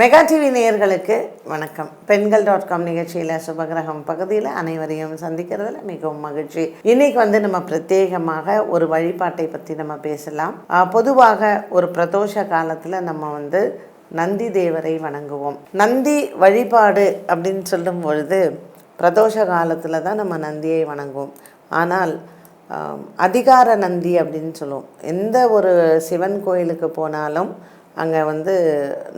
Mega TV நேயர்களுக்கு வணக்கம். பெண்கள்.com நிகழ்ச்சியில் சுபகிரகம் பகுதியில் அனைவரையும் சந்திக்கிறதுல மிகவும் மகிழ்ச்சி. இன்னைக்கு நம்ம பிரத்யேகமாக ஒரு வழிபாட்டை பற்றி நம்ம பேசலாம். பொதுவாக ஒரு பிரதோஷ காலத்தில் நம்ம நந்தி தேவரை வணங்குவோம். நந்தி வழிபாடு அப்படின்னு சொல்லும் பொழுது பிரதோஷ காலத்தில் தான் நம்ம நந்தியை வணங்குவோம். ஆனால் அதிகார நந்தி அப்படின்னு சொல்லுவோம். எந்த ஒரு சிவன் கோயிலுக்கு போனாலும் அங்கே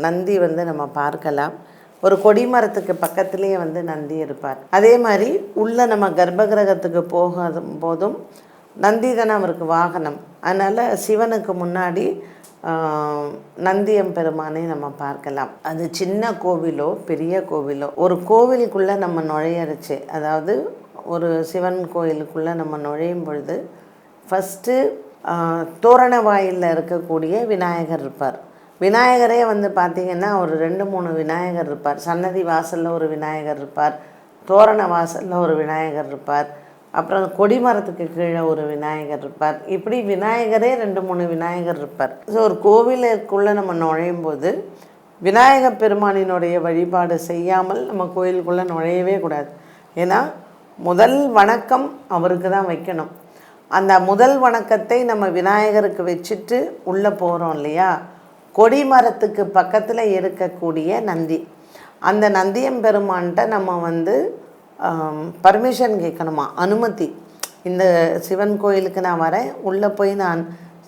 நந்தி நம்ம பார்க்கலாம். ஒரு கொடிமரத்துக்கு பக்கத்துலேயே நந்தி இருப்பார். அதே மாதிரி உள்ள நம்ம கர்ப்பகிரகத்துக்கு போதும் நந்தி தானே அவருக்கு வாகனம். அதனால் சிவனுக்கு முன்னாடி நந்தியம் பெருமானை நம்ம பார்க்கலாம். அது சின்ன கோவிலோ பெரிய கோவிலோ, ஒரு கோவிலுக்குள்ளே நம்ம நுழையறிச்சு, அதாவது ஒரு சிவன் கோயிலுக்குள்ளே நம்ம நுழையும் பொழுது ஃபஸ்ட்டு தோரண வாயிலில் இருக்கக்கூடிய விநாயகர் இருப்பார். விநாயகரே பார்த்திங்கன்னா ஒரு 2-3 விநாயகர் இருப்பார். சன்னதி வாசலில் ஒரு விநாயகர் இருப்பார், தோரண வாசலில் ஒரு விநாயகர் இருப்பார், அப்புறம் கொடிமரத்துக்கு கீழே ஒரு விநாயகர் இருப்பார். இப்படி விநாயகரே 2-3 விநாயகர் இருப்பார். ஸோ ஒரு கோவிலுக்குள்ளே நம்ம நுழையும் போது விநாயகர் பெருமானினுடைய வழிபாடு செய்யாமல் நம்ம கோயிலுக்குள்ளே நுழையவே கூடாது. ஏன்னா முதல் வணக்கம் அவருக்கு தான் வைக்கணும். அந்த முதல் வணக்கத்தை நம்ம விநாயகருக்கு வச்சுட்டு உள்ளே போகிறோம் இல்லையா, கொடிமரத்துக்கு பக்கத்தில் இருக்கக்கூடிய நந்தி, அந்த நந்தியம்பெருமான்கிட்ட நம்ம பர்மிஷன் கேட்கணுமா, அனுமதி. இந்த சிவன் கோயிலுக்கு நான் வரேன், உள்ளே போய் நான்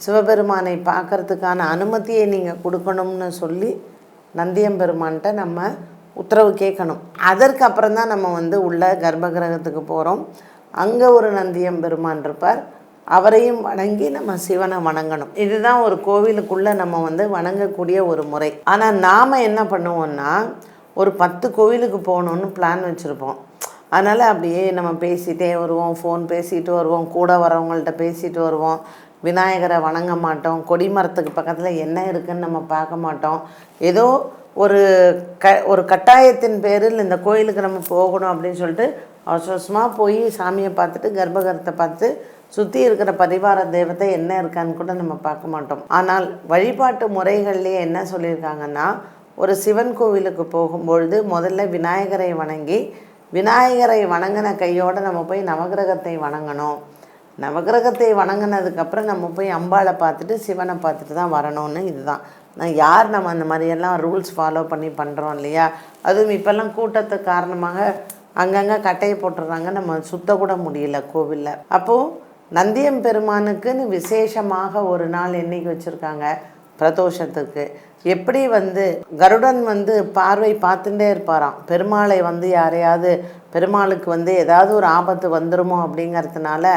சிவபெருமானை பார்க்கறதுக்கான அனுமதியை நீங்கள் கொடுக்கணும்னு சொல்லி நந்தியம்பெருமான்கிட்ட நம்ம உத்தரவு கேட்கணும். அதற்கு அப்புறம் தான் நம்ம உள்ள கர்ப்பகிரகத்துக்கு போகிறோம். அங்கே ஒரு நந்தியம்பெருமான் இருப்பார். அவரையும் வணங்கி நம்ம சிவனை வணங்கணும். இதுதான் ஒரு கோவிலுக்குள்ளே நம்ம வணங்கக்கூடிய ஒரு முறை. ஆனால் நாம் என்ன பண்ணுவோம்னா, ஒரு 10 கோவிலுக்கு போகணுன்னு பிளான் வச்சுருப்போம். அதனால் அப்படியே நம்ம பேசிகிட்டே வருவோம், ஃபோன் பேசிகிட்டு வருவோம், கூட வரவங்கள்ட்ட பேசிகிட்டு வருவோம். விநாயகரை வணங்க மாட்டோம். கொடிமரத்துக்கு பக்கத்தில் என்ன இருக்குதுன்னு நம்ம பார்க்க மாட்டோம். ஏதோ ஒரு கட்டாயத்தின் பேரில் இந்த கோயிலுக்கு நம்ம போகணும் அப்படின்னு சொல்லிட்டு அவசரமாக போய் சாமியை பார்த்துட்டு கர்ப்பகிரகத்தை பார்த்து சுற்றி இருக்கிற பரிவார தெய்வத்தை என்ன இருக்கான்னு கூட நம்ம பார்க்க மாட்டோம். ஆனால் வழிபாட்டு முறைகள்லேயே என்ன சொல்லியிருக்காங்கன்னா, ஒரு சிவன் கோவிலுக்கு போகும்பொழுது முதல்ல விநாயகரை வணங்கி, விநாயகரை வணங்கின கையோடு நம்ம போய் நவகிரகத்தை வணங்கணும். நவகிரகத்தை வணங்கினதுக்கப்புறம் நம்ம போய் அம்பாளை பார்த்துட்டு சிவனை பார்த்துட்டு தான் வரணும்னு. இதுதான் நம்ம அந்த மாதிரியெல்லாம் ரூல்ஸ் ஃபாலோ பண்ணி பண்ணுறோம் இல்லையா. அதுவும் இப்போல்லாம் கூட்டத்துக்கு காரணமாக அங்கங்கே கட்டையை போட்டுடுறாங்க, நம்ம சுத்தக்கூட முடியல கோவிலில். அப்போது நந்தியம் பெருமானுக்குன்னு விசேஷமாக ஒரு நாள் என்னைக்கு வச்சுருக்காங்க, பிரதோஷத்துக்கு. எப்படி கருடன் பார்வை பார்த்துட்டே இருப்பாராம். பெருமாளை யாரையாவது பெருமாளுக்கு ஏதாவது ஒரு ஆபத்து வந்துருமோ அப்படிங்கிறதுனால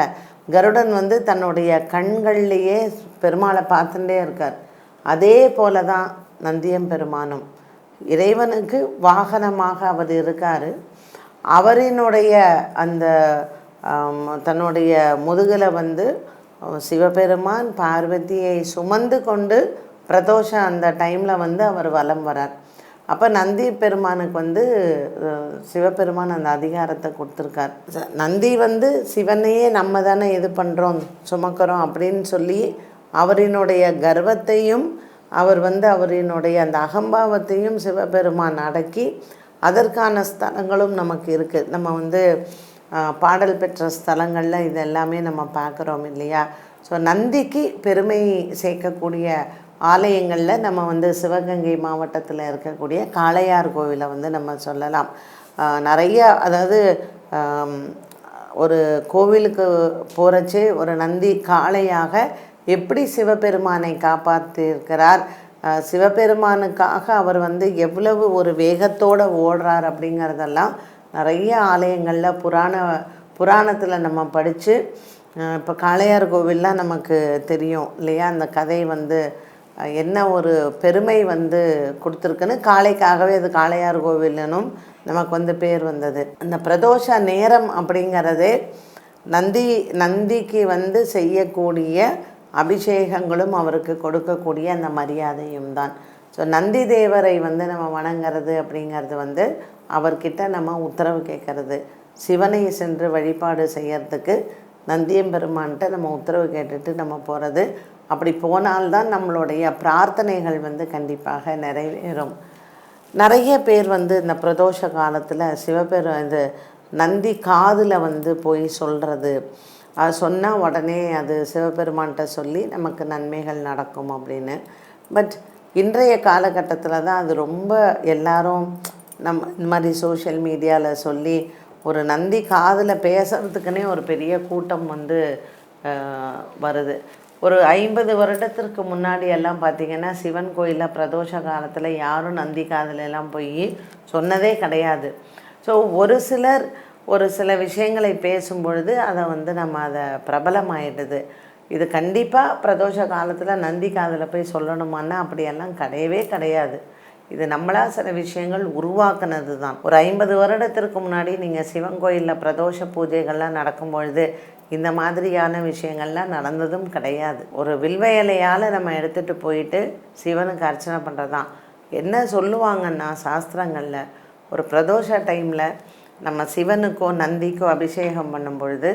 கருடன் தன்னுடைய கண்கள்லேயே பெருமாளை பார்த்துட்டே இருக்கார். அதே போல தான் நந்தியம் பெருமானும் இறைவனுக்கு வாகனமாக அவர் இருக்கார். அவரினுடைய அந்த தன்னுடைய முதுகில் சிவபெருமான் பார்வதியை சுமந்து கொண்டு பிரதோஷ அந்த டைமில் அவர் வலம் வரார். அப்போ நந்தி பெருமானுக்கு சிவபெருமான் அந்த அதிகாரத்தை கொடுத்துருக்கார். நந்தி சிவனையே நம்ம தானே இது பண்ணுறோம், சுமக்கிறோம் அப்படின்னு சொல்லி அவரினுடைய கர்வத்தையும் அவர் அவரினுடைய அந்த அகம்பாவத்தையும் சிவபெருமான் அடக்கி அதற்கான ஸ்தலங்களும் நமக்கு இருக்குது. நம்ம பாடல் பெற்ற ஸ்தலங்களில் இது எல்லாமே நம்ம பார்க்குறோம் இல்லையா. ஸோ நந்திக்கு பெருமை சேர்க்கக்கூடிய ஆலயங்களில் நம்ம சிவகங்கை மாவட்டத்தில் இருக்கக்கூடிய காளையார் கோவிலை நம்ம சொல்லலாம். நிறைய, அதாவது ஒரு கோவிலுக்கு போகிறச்சே ஒரு நந்தி காளையாக எப்படி சிவபெருமானை காப்பாற்றியிருக்கிறார், சிவபெருமானுக்காக அவர் எவ்வளவு ஒரு வேகத்தோடு ஓடுறார் அப்படிங்கிறதெல்லாம் நிறைய ஆலயங்களில் புராணத்தில் நம்ம படித்து, இப்போ காளையார் கோவில்லாம் நமக்கு தெரியும் இல்லையா. அந்த கதை என்ன ஒரு பெருமை கொடுத்துருக்குன்னு, காளைக்காகவே அது காளையார் கோவில்னும் நமக்கு பேர் வந்தது. அந்த பிரதோஷ நேரம் அப்படிங்கிறதே நந்திக்கு செய்யக்கூடிய அபிஷேகங்களும் அவருக்கு கொடுக்கக்கூடிய அந்த மரியாதையும் தான். ஸோ நந்தி தேவரை நம்ம வணங்கிறது அப்படிங்கிறது அவர்கிட்ட நம்ம உத்தரவு கேட்கறது. சிவனை சென்று வழிபாடு செய்யறதுக்கு நந்தியம்பெருமான்கிட்ட நம்ம உத்தரவு கேட்டுட்டு நம்ம போகிறது. அப்படி போனால்தான் நம்மளுடைய பிரார்த்தனைகள் கண்டிப்பாக நிறைவேறும். நிறைய பேர் வந்து இந்த பிரதோஷ காலத்தில் இது நந்தி காதில் வந்து போய் சொல்கிறது, அது சொன்னால் உடனே அது சிவபெருமான்கிட்ட சொல்லி நமக்கு நன்மைகள் நடக்கும் அப்படின்னு. பட் இன்றைய காலகட்டத்தில் தான் அது ரொம்ப எல்லாரும் இந்த மாதிரி சோஷியல் மீடியாவில் சொல்லி ஒரு நந்தி காதில் பேசுகிறதுக்குன்னே ஒரு பெரிய கூட்டம் வந்து வருது. ஒரு 50 வருடத்திற்கு முன்னாடி எல்லாம் பார்த்திங்கன்னா சிவன் கோயிலில் பிரதோஷ காலத்தில் யாரும் நந்தி காதிலெல்லாம் போய் சொன்னதே கிடையாது. ஸோ ஒரு சில விஷயங்களை பேசும்பொழுது அதை வந்து நம்ம அதை பிரபலமாயிடுது. இது கண்டிப்பாக பிரதோஷ காலத்தில் நந்தி காதில் போய் சொல்லணுமான்னா அப்படியெல்லாம் கிடையவே கிடையாது. இது நம்மளாக சில விஷயங்கள் உருவாக்குனது தான். ஒரு 50 வருடத்திற்கு முன்னாடி நீங்கள் சிவன் கோயிலில் பிரதோஷ பூஜைகள்லாம் நடக்கும்பொழுது இந்த மாதிரியான விஷயங்கள்லாம் நடந்ததும் கிடையாது. ஒரு வில்வ இலையால் நம்ம எடுத்துகிட்டு போயிட்டு சிவனுக்கு அர்ச்சனை பண்ணுறது தான். என்ன சொல்லுவாங்கன்னா சாஸ்திரங்களில், ஒரு பிரதோஷ டைமில் நம்ம சிவனுக்கோ நந்திக்கோ அபிஷேகம் பண்ணும் பொழுது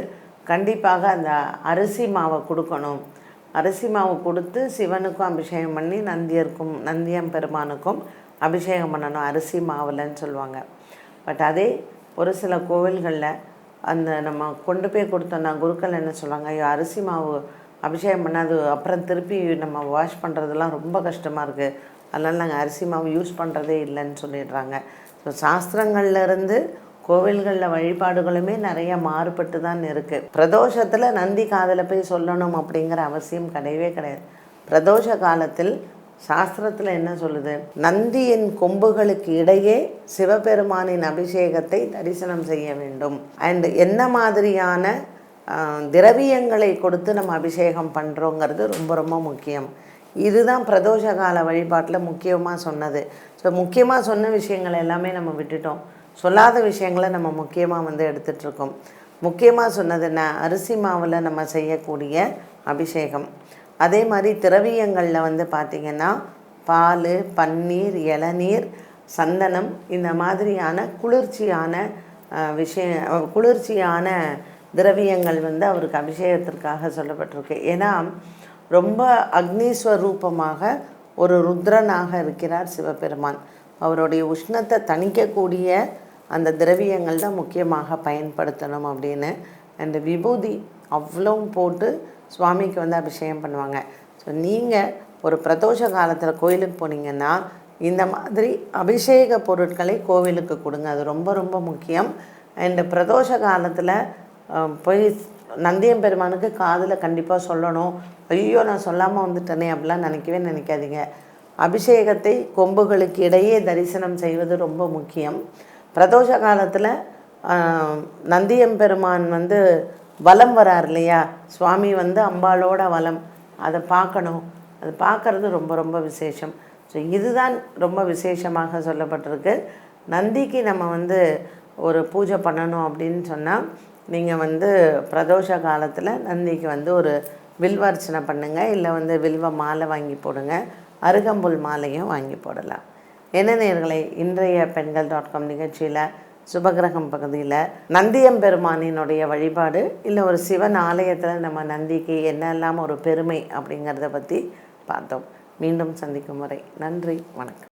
கண்டிப்பாக அந்த அரிசி மாவை கொடுக்கணும். அரிசி மாவு கொடுத்து சிவனுக்கும் அபிஷேகம் பண்ணி நந்தியம் பெருமானுக்கும் அபிஷேகம் பண்ணணும் அரிசி மாவுலன்னு சொல்லுவாங்க. பட் அதே ஒரு சில கோவில்களில் அந்த நம்ம கொண்டு போய் கொடுத்தோன்னா குருக்கள் என்ன சொல்லுவாங்க, ஐயோ அரிசி மாவு அபிஷேகம் பண்ணால் அது அப்புறம் திருப்பி நம்ம வாஷ் பண்ணுறதுலாம் ரொம்ப கஷ்டமாக இருக்குது, அதனால் நாங்கள் அரிசி மாவு யூஸ் பண்ணுறதே இல்லைன்னு சொல்லிடுறாங்க. ஸோ சாஸ்திரங்கள்லேருந்து கோவில்களில் வழிபாடுகளுமே நிறைய மாறுபட்டு தான் இருக்குது. பிரதோஷத்தில் நந்தி காதில் போய் சொல்லணும் அப்படிங்கிற அவசியம் கிடையவே கிடையாது. பிரதோஷ காலத்தில் சாஸ்திரத்தில் என்ன சொல்லுது, நந்தியின் கொம்புகளுக்கு இடையே சிவபெருமானின் அபிஷேகத்தை தரிசனம் செய்ய வேண்டும். அண்ட் என்ன மாதிரியான திரவியங்களை கொடுத்து நம்ம அபிஷேகம் பண்ணுறோங்கிறது ரொம்ப ரொம்ப முக்கியம். இதுதான் பிரதோஷ கால வழிபாட்டில் முக்கியமாக சொன்னது. ஸோ முக்கியமாக சொன்ன விஷயங்கள் எல்லாமே நம்ம விட்டுட்டோம். சொல்லாத விஷயங்களை நம்ம முக்கியமாக வந்து எடுத்துகிட்ருக்கோம். முக்கியமாக சொன்னது என்ன, அரிசி மாவில் நம்ம செய்யக்கூடிய அபிஷேகம். அதே மாதிரி திரவியங்களில் வந்து பார்த்திங்கன்னா பால், பன்னீர், இளநீர், சந்தனம், இந்த மாதிரியான குளிர்ச்சியான திரவியங்கள் வந்து அவருக்கு அபிஷேகத்திற்காக சொல்லப்பட்டிருக்கு. ஏன்னா ரொம்ப அக்னிஸ்வரூபமாக ஒரு ருத்ரனாக இருக்கிறார் சிவபெருமான். அவருடைய உஷ்ணத்தை தணிக்கக்கூடிய அந்த திரவியங்கள் தான் முக்கியமாக பயன்படுத்தணும் அப்படின்னு. அந்த விபூதி அவ்வளவும் போட்டு சுவாமிக்கு வந்து அபிஷேகம் பண்ணுவாங்க. ஸோ நீங்கள் ஒரு பிரதோஷ காலத்தில் கோயிலுக்கு போனீங்கன்னா இந்த மாதிரி அபிஷேக பொருட்களை கோவிலுக்கு கொடுங்க. அது ரொம்ப ரொம்ப முக்கியம். அண்ட் பிரதோஷ காலத்தில் போய் நந்தியம் பெருமானுக்கு காதில் கண்டிப்பாக சொல்லணும். ஐயோ நான் சொல்லாமல் வந்துட்டேனே அப்படிலாம் நினைக்காதீங்க. அபிஷேகத்தை கொம்புகளுக்கு இடையே தரிசனம் செய்வது ரொம்ப முக்கியம். பிரதோஷ காலத்தில் நந்தியம் பெருமான் வந்து வலம் வரார் இல்லையா, சுவாமி வந்து அம்பாளோட வலம், அதை பார்க்கணும். அது பார்க்குறது ரொம்ப ரொம்ப விசேஷம். ஸோ இதுதான் ரொம்ப விசேஷமாக சொல்லப்பட்டிருக்கு. நந்திக்கு நம்ம வந்து ஒரு பூஜை பண்ணணும் அப்படின்னு சொன்னால் நீங்கள் வந்து பிரதோஷ காலத்தில் நந்திக்கு வந்து ஒரு வில்வார்ச்சனை பண்ணுங்கள். இல்லை வந்து வில்வ மாலை வாங்கி போடுங்க, அருகம்புல் மாலையும் வாங்கி போடலாம். என்ன நேயர்களே, இன்றைய பெண்கள்.com நிகழ்ச்சியில் சுபகிரகம் பகுதியில் நந்தியம் பெருமானினுடைய வழிபாடு, இல்லை ஒரு சிவன் ஆலயத்தில் நம்ம நந்திக்கு என்னெல்லாம் ஒரு பெருமை அப்படிங்கிறத பற்றி பார்த்தோம். மீண்டும் சந்திக்கும் வரை நன்றி, வணக்கம்.